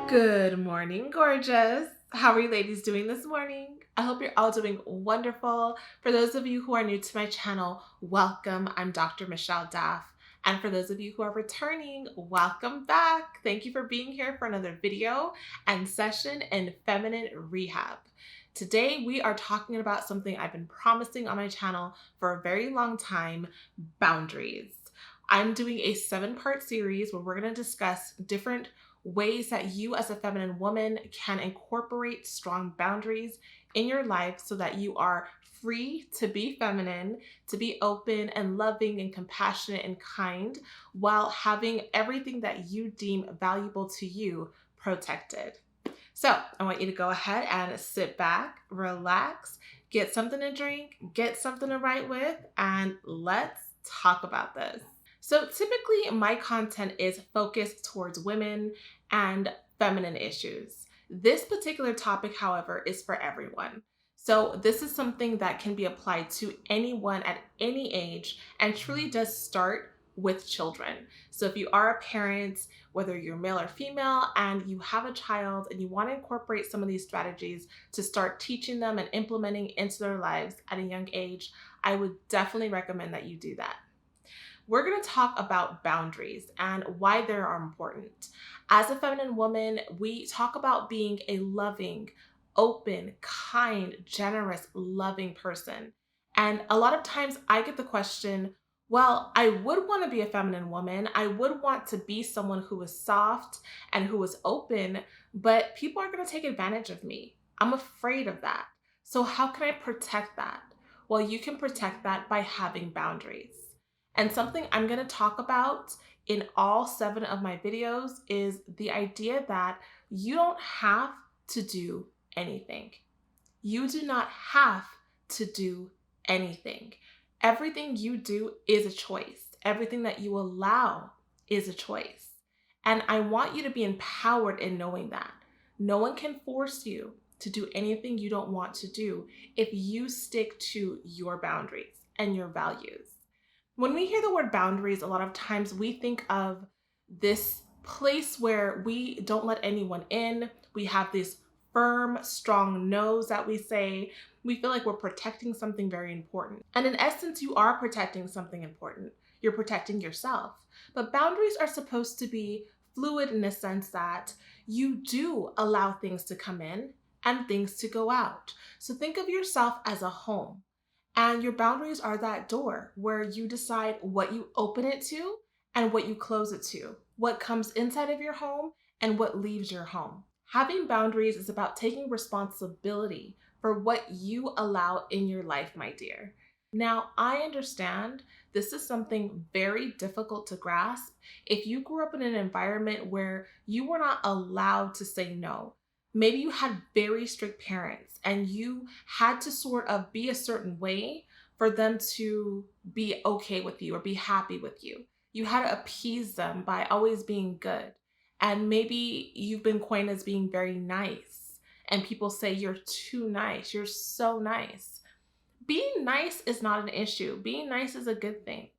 Good morning, gorgeous. How are you ladies doing this morning? I hope you're all doing wonderful. For those of you who are new to my channel, welcome. I'm Dr. Michelle Daff. And for those of you who are returning, welcome back. Thank you for being here for another video and session in feminine rehab. Today, we are talking about something I've been promising on my channel for a very long time, boundaries. I'm doing a 7-part series where we're going to discuss different ways that you as a feminine woman can incorporate strong boundaries in your life so that you are free to be feminine, to be open and loving and compassionate and kind while having everything that you deem valuable to you protected. So I want you to go ahead and sit back, relax, get something to drink, get something to write with, and let's talk about this. So typically my content is focused towards women and feminine issues. This particular topic, however, is for everyone. So this is something that can be applied to anyone at any age and truly does start with children. So if you are a parent, whether you're male or female, and you have a child and you want to incorporate some of these strategies to start teaching them and implementing into their lives at a young age, I would definitely recommend that you do that. We're going to talk about boundaries and why they are important. As a feminine woman, we talk about being a loving, open, kind, generous, loving person. And a lot of times I get the question, well, I would want to be a feminine woman. I would want to be someone who is soft and who is open, but people are going to take advantage of me. I'm afraid of that. So how can I protect that? Well, you can protect that by having boundaries. And something I'm going to talk about in all 7 of my videos is the idea that you don't have to do anything. You do not have to do anything. Everything you do is a choice. Everything that you allow is a choice. And I want you to be empowered in knowing that. No one can force you to do anything you don't want to do if you stick to your boundaries and your values. When we hear the word boundaries, a lot of times we think of this place where we don't let anyone in. We have this firm, strong no's that we say. We feel like we're protecting something very important. And in essence, you are protecting something important. You're protecting yourself. But boundaries are supposed to be fluid in the sense that you do allow things to come in and things to go out. So think of yourself as a home. And your boundaries are that door where you decide what you open it to and what you close it to, what comes inside of your home and what leaves your home. Having boundaries is about taking responsibility for what you allow in your life, my dear. Now, I understand this is something very difficult to grasp if you grew up in an environment where you were not allowed to say no. Maybe you had very strict parents and you had to sort of be a certain way for them to be okay with you or be happy with you. You had to appease them by always being good. And maybe you've been coined as being very nice. And people say you're too nice. You're so nice. Being nice is not an issue. Being nice is a good thing.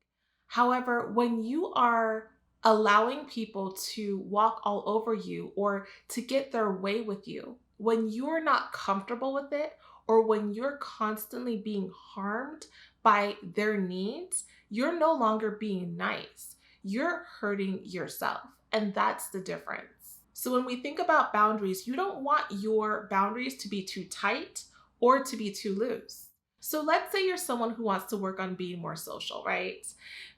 However, when you are allowing people to walk all over you or to get their way with you, when you're not comfortable with it, or when you're constantly being harmed by their needs, you're no longer being nice. You're hurting yourself. And that's the difference. So when we think about boundaries, you don't want your boundaries to be too tight or to be too loose. So let's say you're someone who wants to work on being more social, right?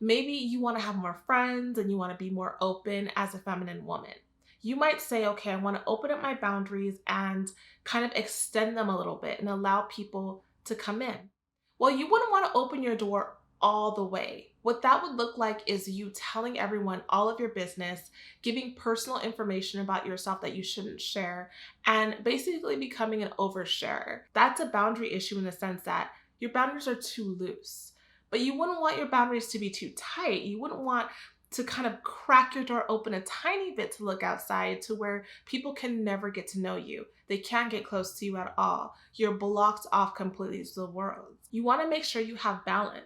Maybe you want to have more friends and you want to be more open as a feminine woman. You might say, okay, I want to open up my boundaries and kind of extend them a little bit and allow people to come in. Well, you wouldn't want to open your door all the way. What that would look like is you telling everyone all of your business, giving personal information about yourself that you shouldn't share, and basically becoming an oversharer. That's a boundary issue in the sense that your boundaries are too loose. But you wouldn't want your boundaries to be too tight. You wouldn't want to kind of crack your door open a tiny bit to look outside to where people can never get to know you. They can't get close to you at all. You're blocked off completely to the world. You want to make sure you have balance.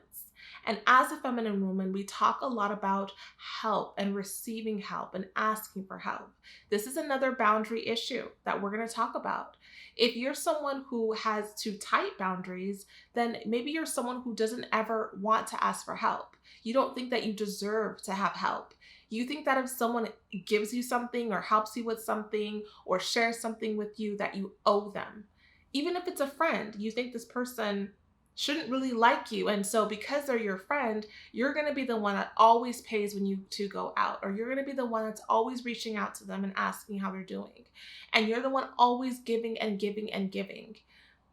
And as a feminine woman, we talk a lot about help and receiving help and asking for help. This is another boundary issue that we're going to talk about. If you're someone who has too tight boundaries, then maybe you're someone who doesn't ever want to ask for help. You don't think that you deserve to have help. You think that if someone gives you something or helps you with something or shares something with you, that you owe them. Even if it's a friend, you think this person shouldn't really like you. And so because they're your friend, you're going to be the one that always pays when you two go out, or you're going to be the one that's always reaching out to them and asking how they're doing. And you're the one always giving and giving and giving.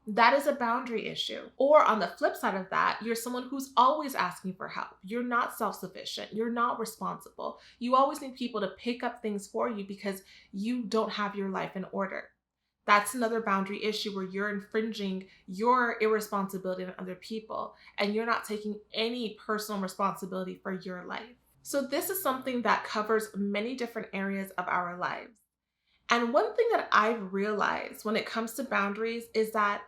That is a boundary issue. Or on the flip side of that, you're someone who's always asking for help. You're not self-sufficient. You're not responsible. You always need people to pick up things for you because you don't have your life in order. That's another boundary issue where you're infringing your irresponsibility on other people and you're not taking any personal responsibility for your life. So this is something that covers many different areas of our lives. And one thing that I've realized when it comes to boundaries is that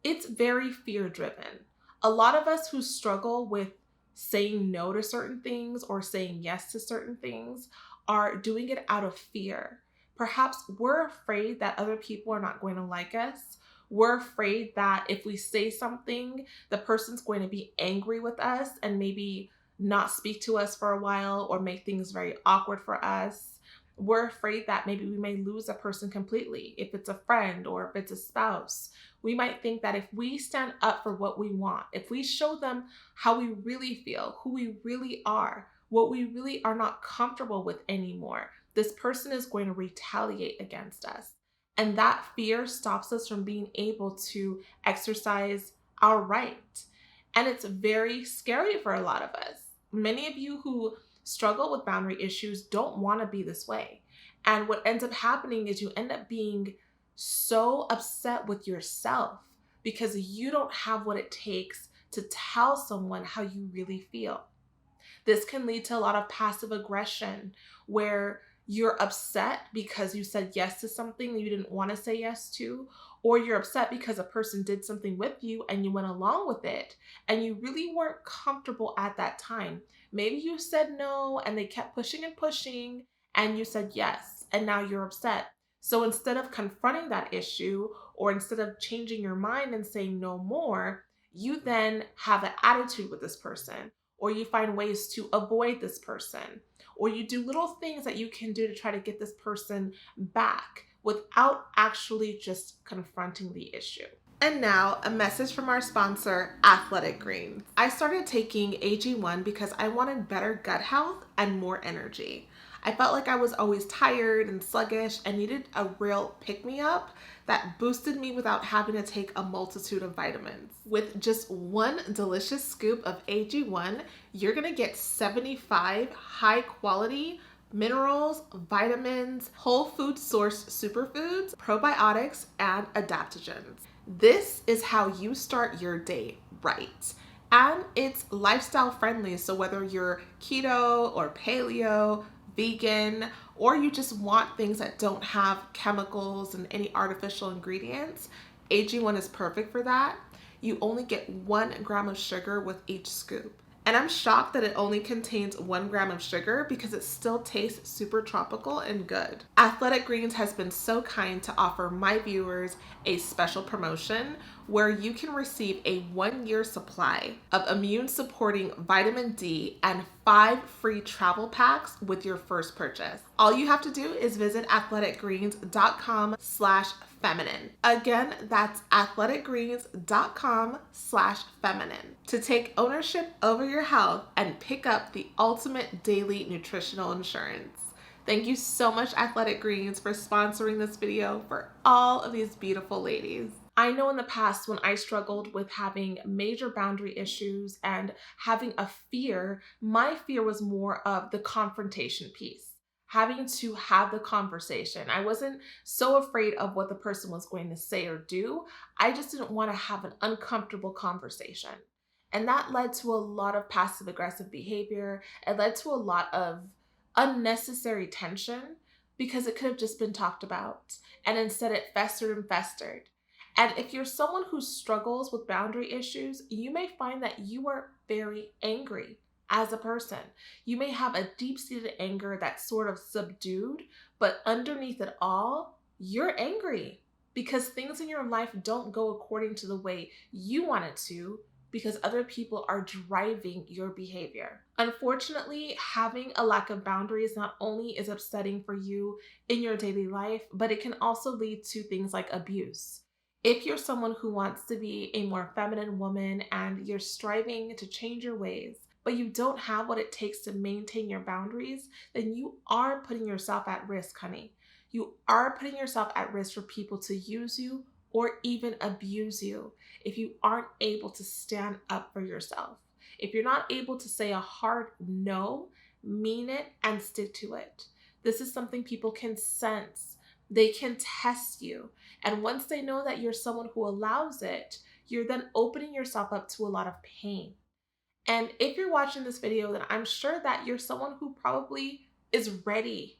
it's very fear-driven. A lot of us who struggle with saying no to certain things or saying yes to certain things are doing it out of fear. Perhaps we're afraid that other people are not going to like us. We're afraid that if we say something, the person's going to be angry with us and maybe not speak to us for a while or make things very awkward for us. We're afraid that maybe we may lose a person completely. If it's a friend or if it's a spouse, we might think that if we stand up for what we want, if we show them how we really feel, who we really are, what we really are not comfortable with anymore, this person is going to retaliate against us. And that fear stops us from being able to exercise our right. And it's very scary for a lot of us. Many of you who struggle with boundary issues don't want to be this way. And what ends up happening is you end up being so upset with yourself because you don't have what it takes to tell someone how you really feel. This can lead to a lot of passive aggression where you're upset because you said yes to something you didn't want to say yes to, or you're upset because a person did something with you and you went along with it and you really weren't comfortable at that time. Maybe you said no and they kept pushing and pushing and you said yes and now you're upset. So instead of confronting that issue or instead of changing your mind and saying no more, you then have an attitude with this person, or you find ways to avoid this person, or you do little things that you can do to try to get this person back without actually just confronting the issue. And now a message from our sponsor, Athletic Greens. I started taking AG1 because I wanted better gut health and more energy. I felt like I was always tired and sluggish and needed a real pick-me-up that boosted me without having to take a multitude of vitamins. With just one delicious scoop of AG1, you're gonna get 75 high-quality minerals, vitamins, whole food source superfoods, probiotics, and adaptogens. This is how you start your day right. And it's lifestyle friendly, so whether you're keto or paleo, vegan, or you just want things that don't have chemicals and any artificial ingredients, AG1 is perfect for that. You only get 1 gram of sugar with each scoop. And I'm shocked that it only contains 1 gram of sugar because it still tastes super tropical and good. Athletic Greens has been so kind to offer my viewers a special promotion where you can receive a 1-year supply of immune supporting vitamin D and 5 free travel packs with your first purchase. All you have to do is visit athleticgreens.com/feminine. Again, that's athleticgreens.com/feminine to take ownership over your health and pick up the ultimate daily nutritional insurance. Thank you so much, Athletic Greens, for sponsoring this video for all of these beautiful ladies. I know in the past when I struggled with having major boundary issues and having a fear, my fear was more of the confrontation piece, having to have the conversation. I wasn't so afraid of what the person was going to say or do. I just didn't want to have an uncomfortable conversation. And that led to a lot of passive aggressive behavior. It led to a lot of unnecessary tension because it could have just been talked about. And instead it festered and festered. And if you're someone who struggles with boundary issues, you may find that you are very angry as a person. You may have a deep-seated anger that's sort of subdued, but underneath it all, you're angry because things in your life don't go according to the way you want it to, because other people are driving your behavior. Unfortunately, having a lack of boundaries not only is upsetting for you in your daily life, but it can also lead to things like abuse. If you're someone who wants to be a more feminine woman and you're striving to change your ways, but you don't have what it takes to maintain your boundaries, then you are putting yourself at risk, honey. You are putting yourself at risk for people to use you or even abuse you if you aren't able to stand up for yourself. If you're not able to say a hard no, mean it, and stick to it. This is something people can sense. They can test you. And once they know that you're someone who allows it, you're then opening yourself up to a lot of pain. And if you're watching this video, then I'm sure that you're someone who probably is ready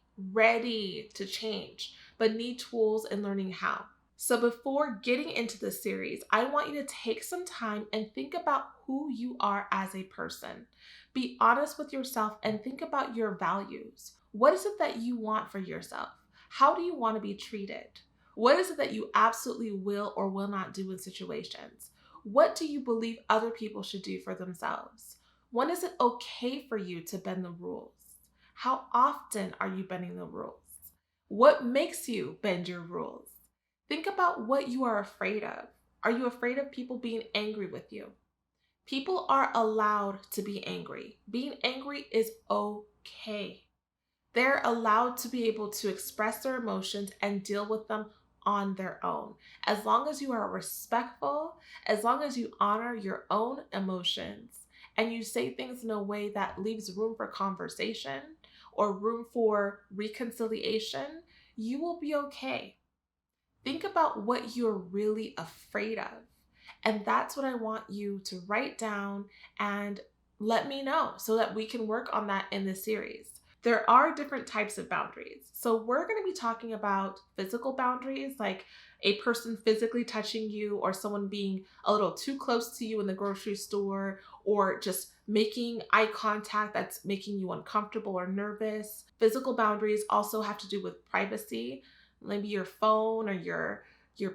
to change, but need tools and learning how. So before getting into this series, I want you to take some time and think about who you are as a person. Be honest with yourself and think about your values. What is it that you want for yourself? How do you want to be treated? What is it that you absolutely will or will not do in situations? What do you believe other people should do for themselves? When is it okay for you to bend the rules? How often are you bending the rules? What makes you bend your rules? Think about what you are afraid of. Are you afraid of people being angry with you? People are allowed to be angry. Being angry is okay. They're allowed to be able to express their emotions and deal with them on their own. As long as you are respectful, as long as you honor your own emotions, and you say things in a way that leaves room for conversation or room for reconciliation, you will be okay. Think about what you're really afraid of. And that's what I want you to write down and let me know so that we can work on that in this series. There are different types of boundaries. So we're going to be talking about physical boundaries, like a person physically touching you or someone being a little too close to you in the grocery store, or just making eye contact that's making you uncomfortable or nervous. Physical boundaries also have to do with privacy, maybe your phone or your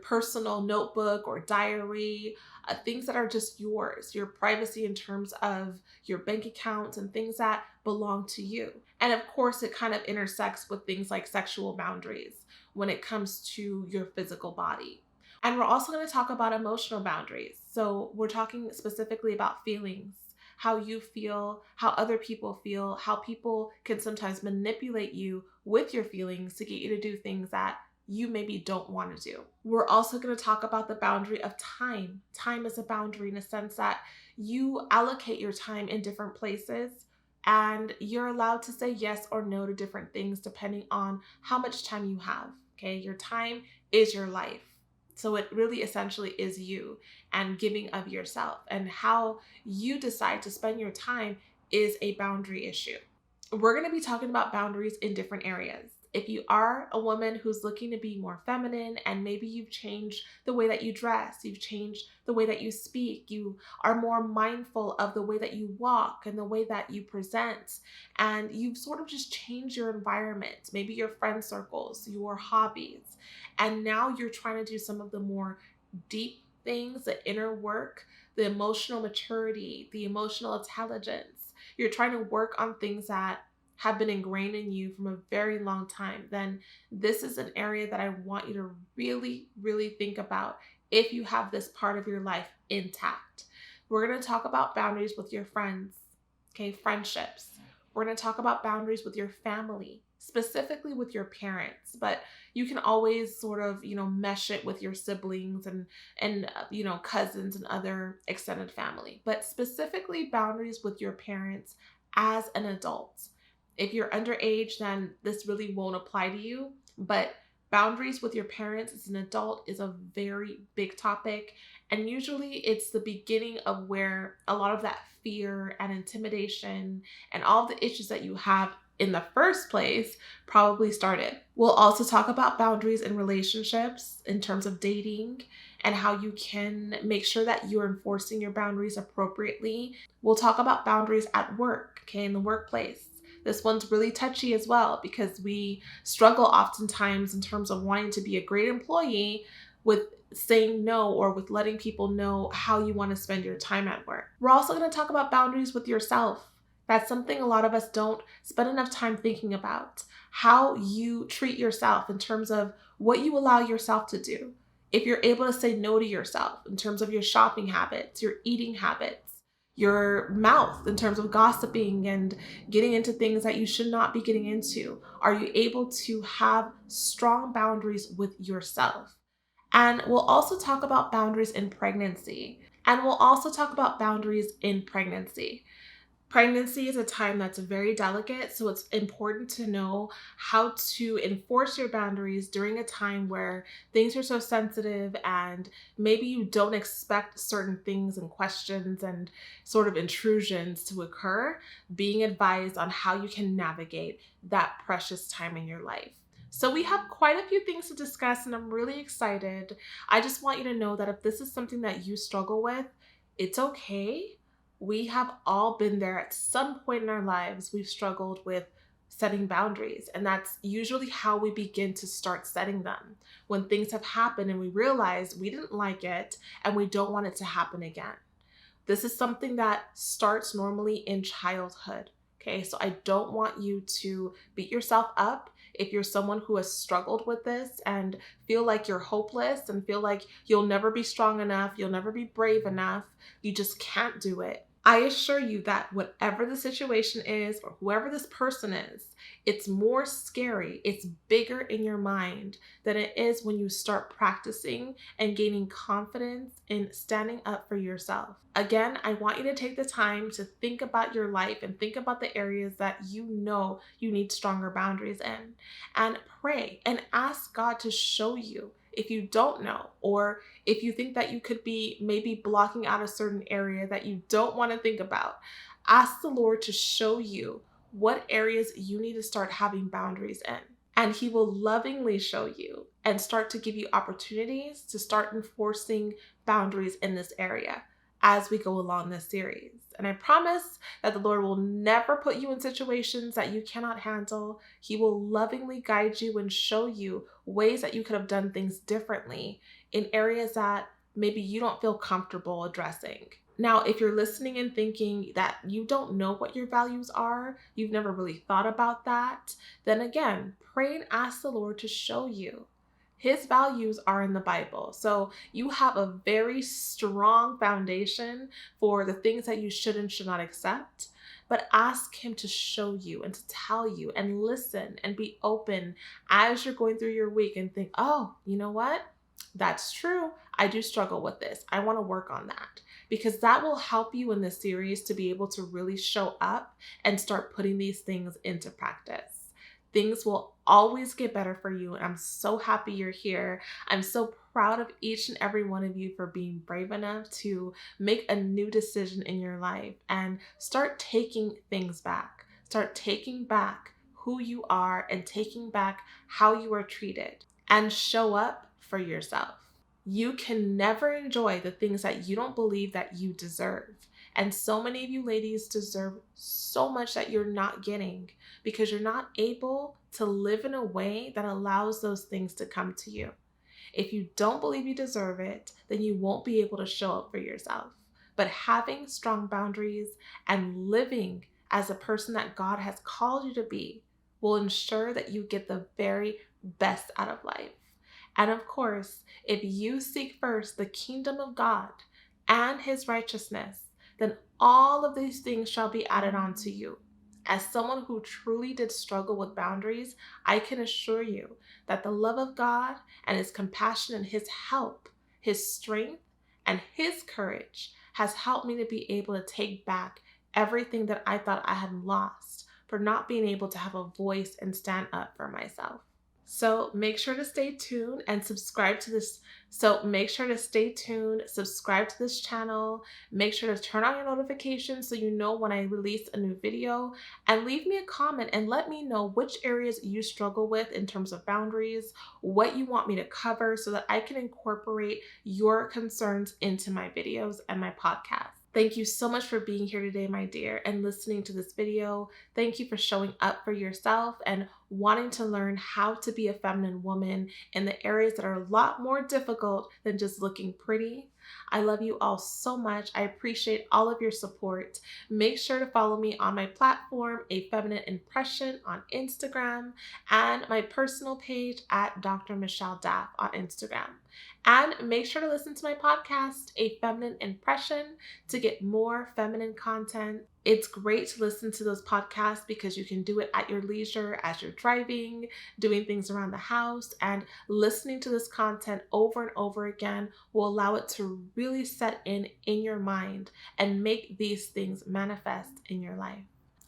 personal notebook or diary, things that are just yours, your privacy in terms of your bank accounts and things that belong to you. And of course, it kind of intersects with things like sexual boundaries when it comes to your physical body. And we're also going to talk about emotional boundaries. So we're talking specifically about feelings, how you feel, how other people feel, how people can sometimes manipulate you with your feelings to get you to do things that you maybe don't want to do. We're also going to talk about the boundary of time. Time is a boundary in a sense that you allocate your time in different places and you're allowed to say yes or no to different things depending on how much time you have. Okay, your time is your life. So it really essentially is you and giving of yourself, and how you decide to spend your time is a boundary issue. We're going to be talking about boundaries in different areas. If you are a woman who's looking to be more feminine and maybe you've changed the way that you dress, you've changed the way that you speak, you are more mindful of the way that you walk and the way that you present, and you've sort of just changed your environment, maybe your friend circles, your hobbies, and now you're trying to do some of the more deep things, the inner work, the emotional maturity, the emotional intelligence. You're trying to work on things that have been ingrained in you from a very long time, then this is an area that I want you to really think about if you have this part of your life intact. We're going to talk about boundaries with your friends, okay, friendships. We're going to talk about boundaries with your family, specifically with your parents, but you can always sort of, mesh it with your siblings and cousins and other extended family, but specifically boundaries with your parents as an adult. If you're underage, then this really won't apply to you, but boundaries with your parents as an adult is a very big topic. And usually it's the beginning of where a lot of that fear and intimidation and all the issues that you have in the first place probably started. We'll also talk about boundaries in relationships in terms of dating and how you can make sure that you're enforcing your boundaries appropriately. We'll talk about boundaries at work, okay, in the workplace. This one's really touchy as well because we struggle oftentimes in terms of wanting to be a great employee with saying no or with letting people know how you want to spend your time at work. We're also going to talk about boundaries with yourself. That's something a lot of us don't spend enough time thinking about. How you treat yourself in terms of what you allow yourself to do. If you're able to say no to yourself in terms of your shopping habits, your eating habits, your mouth in terms of gossiping and getting into things that you should not be getting into. Are you able to have strong boundaries with yourself? And we'll also talk about boundaries in pregnancy. And we'll also talk about boundaries in pregnancy. Pregnancy is a time that's very delicate, so it's important to know how to enforce your boundaries during a time where things are so sensitive and maybe you don't expect certain things and questions and sort of intrusions to occur, being advised on how you can navigate that precious time in your life. So we have quite a few things to discuss and I'm really excited. I just want you to know that if this is something that you struggle with, it's okay. We have all been there at some point in our lives. We've struggled with setting boundaries, and that's usually how we begin to start setting them. When things have happened and we realize we didn't like it and we don't want it to happen again. This is something that starts normally in childhood. Okay, so I don't want you to beat yourself up if you're someone who has struggled with this and feel like you're hopeless and feel like you'll never be strong enough, you'll never be brave enough, you just can't do it. I assure you that whatever the situation is or whoever this person is, it's more scary, it's bigger in your mind than it is when you start practicing and gaining confidence in standing up for yourself. Again, I want you to take the time to think about your life and think about the areas that you know you need stronger boundaries in, and pray and ask God to show you if you don't know, or if you think that you could be maybe blocking out a certain area that you don't want to think about. Ask the Lord to show you what areas you need to start having boundaries in. And He will lovingly show you and start to give you opportunities to start enforcing boundaries in this area as we go along this series. And I promise that the Lord will never put you in situations that you cannot handle. He will lovingly guide you and show you ways that you could have done things differently in areas that maybe you don't feel comfortable addressing. Now, if you're listening and thinking that you don't know what your values are, you've never really thought about that, then again, pray and ask the Lord to show you. His values are in the Bible. So you have a very strong foundation for the things that you should and should not accept. But ask Him to show you and to tell you and listen and be open as you're going through your week and think, oh, you know what? That's true. I do struggle with this. I want to work on that, because that will help you in this series to be able to really show up and start putting these things into practice. Things will always get better for you. And I'm so happy you're here. I'm so proud of each and every one of you for being brave enough to make a new decision in your life and start taking things back. Start taking back who you are and taking back how you are treated, and show up for yourself. You can never enjoy the things that you don't believe that you deserve. And so many of you ladies deserve so much that you're not getting because you're not able to live in a way that allows those things to come to you. If you don't believe you deserve it, then you won't be able to show up for yourself. But having strong boundaries and living as a person that God has called you to be will ensure that you get the very best out of life. And of course, if you seek first the kingdom of God and His righteousness, then all of these things shall be added on to you. As someone who truly did struggle with boundaries, I can assure you that the love of God and His compassion and His help, His strength and His courage has helped me to be able to take back everything that I thought I had lost for not being able to have a voice and stand up for myself. So make sure to stay tuned and subscribe to this. Subscribe to this channel. Make sure to turn on your notifications so you know when I release a new video, and leave me a comment and let me know which areas you struggle with in terms of boundaries, what you want me to cover so that I can incorporate your concerns into my videos and my podcast. Thank you so much for being here today, my dear, and listening to this video. Thank you for showing up for yourself and wanting to learn how to be a feminine woman in the areas that are a lot more difficult than just looking pretty. I love you all so much. I appreciate all of your support. Make sure to follow me on my platform, A Feminine Impression, on Instagram, and my personal page at Dr. Michelle Daff on Instagram. And make sure to listen to my podcast, A Feminine Impression, to get more feminine content. It's great to listen to those podcasts because you can do it at your leisure as you're driving, doing things around the house, and listening to this content over and over again will allow it to really set in your mind and make these things manifest in your life.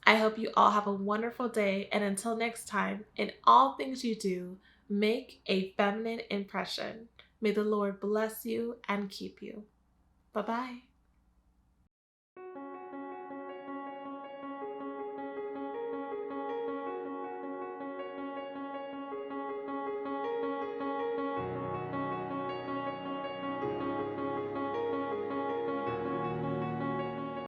I hope you all have a wonderful day, and until next time, in all things you do, make a feminine impression. May the Lord bless you and keep you. Bye-bye.